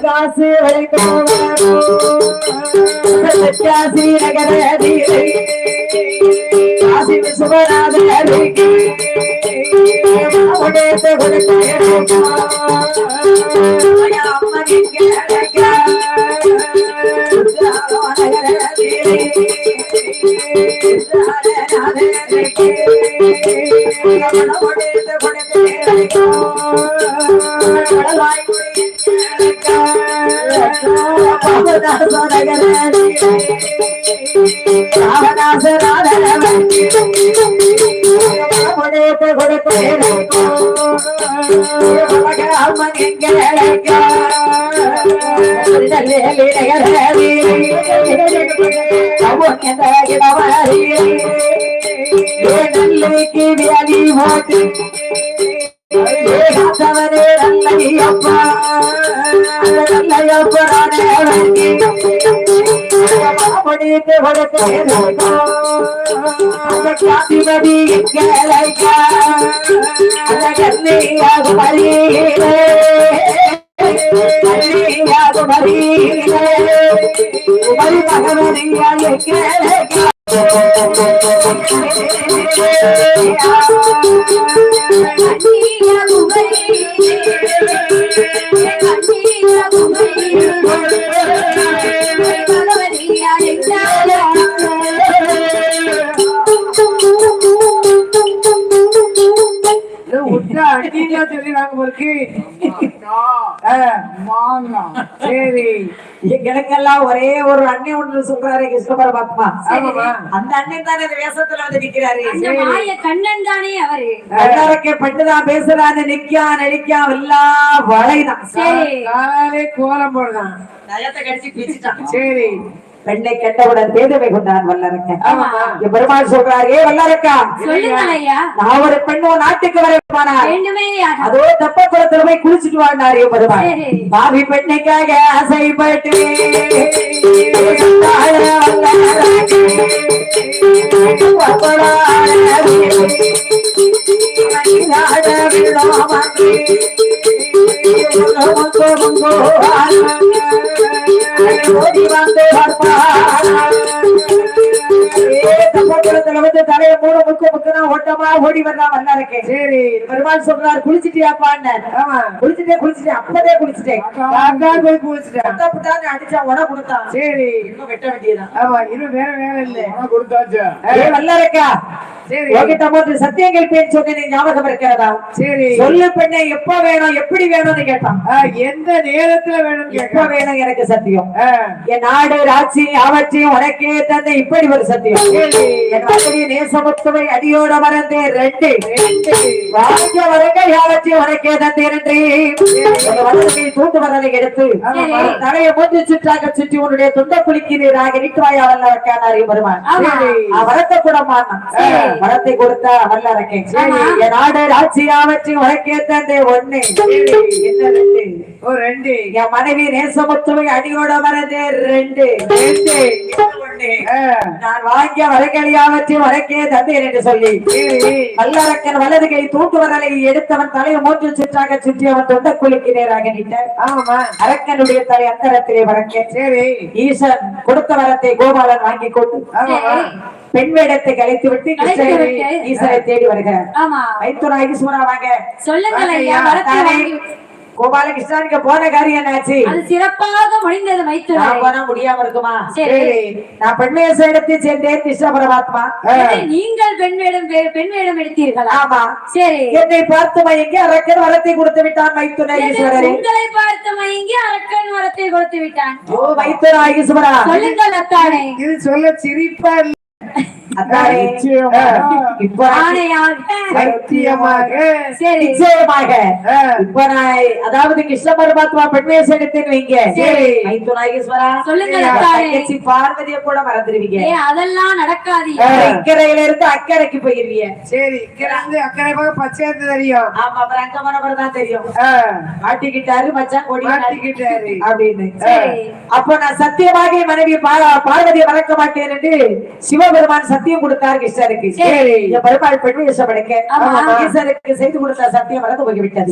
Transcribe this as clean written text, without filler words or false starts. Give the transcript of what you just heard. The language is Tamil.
காசு காசி நகரதி காசி சுபநாத எங்களுக்கெல்லாம் ஒரே ஒரு அண்ணன் ஒன்று சொல்றாரு கிருஷ்ண பரமாத்மா. அந்த அண்ணன் தானே வேஷத்துல வந்து நிக்கிறாரு. கண்ணன் தானே அவரு எல்லாருக்கே பட்டுதான் பேசுறாரு. நிக்கா நடிக்கா எல்லா வளைதான். காலே கோலம் போடுதான். நயத்தை கடிச்சு பிச்சுட்டான். சரி பெண்ணை கண்டவுடன் பேதவை கொண்டான் வல்லரக்கன். பெருமாள் சொல்றாரு, வல்லரக்கா நான் ஒரு பெண்ணோ நாட்டுக்கு வரமானார் அதோ தப்ப குளத்துல போய் குளிச்சுட்டு வாழ்ந்தாரு பெருமாள். பாவி பெண்ணைக்காக ஆசைப்பட்டு தலைய மூணு முக்கு ஓட்டமா ஓடி வந்தான் வந்தாருக்கேன். சரி பெருமாள் சொல்றாரு, குளிச்சுட்டியாப்பான்னு. குளிச்சுட்டேன் அப்பதே குளிச்சுட்டேன். போய் குளிச்சுட்டேன் அடிச்சா உட கொடுத்தான். சரி இன்னும் வெட்ட வேண்டியதான். ஆமா இன்னும் வேற வேலை இல்லை கொடுத்தாச்சா. வல்லாருக்கா சத்தியங்கள் பேர் சொன்ன ஞாபகம் இருக்கிறதா? சரி சொல்லு பெண்ணை எப்ப வேணும் எப்படி வேணும்னு கேட்டான். எந்த நேரத்துல வேணும் எப்ப வேணும் எனக்கு சத்தியம். என் நாடு ராட்சி அவற்றையும் உனக்கே தந்த இப்படி ஒரு சத்தியம். என் மகனே நேசமுத்துவை அடியோட மறந்தே ரெண்டு வாக்கிய வரங்க யாவற்றையும் உனக்கே தந்தே ரெண்டு வளர்ச்சி தூண்டு வரலை எடுத்து தலையை மூன்று சுற்றாக சுற்றி உன்னுடைய துண்ட குளிக்கிறீராக நிற்குவாயா வல்ல வைக்கானாரி வருவான். வரத்தை கூட மாட்டான். வரத்தை கொடுத்தா வல்ல இருக்கேன். என் நாடு ராட்சி அவற்றையும் உனக்கே தந்தே ஒண்ணு என்ன ரெண்டு ரெண்டு என் மனைவி நேசமுத்துவை அடியோட மறந்தே ரெண்டு நான் வாங்கிய வரகழியாவற்றையும் உனக்கே தந்தேன் என்று சொல்லி வல்லரக்கன் வலது கை தூண்டு வரலை எடுத்தவன் தலையை மூன்று சுற்றாக சுற்றி அவன் தொண்ட குளிக்கு நேராக நின்றார். அரக்கனுடைய தலை அந்தரத்திலே வழங்க. சரி ஈசன் கொடுத்த வரத்தை கோபாலன் வாங்கி கொண்டு பெண் வேடத்தை கலைத்து விட்டு ஈசனை தேடி வருகிறார். வைத்துராகி சூறாவாங்க சொல்லுங்க. கோபாலகிருஷ்ணனுக்கு போன காரியம் என்னாச்சு? அது சிறப்பாக முடிந்தது. போனா முடியாம இருக்குமா? சரி நான் பெண்மைய சேடத்தை சேர்ந்தேன் கிருஷ்ண பரமாத்மா. நீங்கள் பெண் வேடம் எடுத்தீர்களா? ஆமா. சரி என்னை பார்த்து மயங்கி அரக்கன் வரத்தை கொடுத்து விட்டான் மைத்துனர். உங்களை பார்த்து மயங்கி அரக்கன் வரத்தை கொடுத்து விட்டான். ஓ மைத்துராகீஸ்வரா சொல்லுங்கள் அத்தானே. இது சொல்ல சிரிப்பா அதாவது கிருஷ்ண பரமாத்மா பெண்மையை சேர்த்தேன்னு வைங்க. பார்வதிய கூட மறந்துடுவீங்க. அதெல்லாம் நடக்காது. இக்கரையில இருந்து அக்கறைக்கு போயிருவீங்க. சரி இக்கரை இருந்து அக்கறை போக பச்சை தெரியும். ஆமா அப்புறம் அங்க மனப்பதான் தெரியும். மாட்டிக்கிட்டாரு மச்சான் கொடி மாட்டிக்கிட்டாரு அப்படின்னு. அப்ப நான் சத்தியமாக மனைவி பார்வதியை மறக்க மாட்டேன் என்று சிவபெருமான் சத்தியம் கொடுத்தார் கிருஷ்ணருக்கு. பெருமாள் பெண் வேஷம் எடுக்க ஈஸ்வருக்கு செய்து கொடுத்த சத்தியம் மறந்து போய்விட்டது.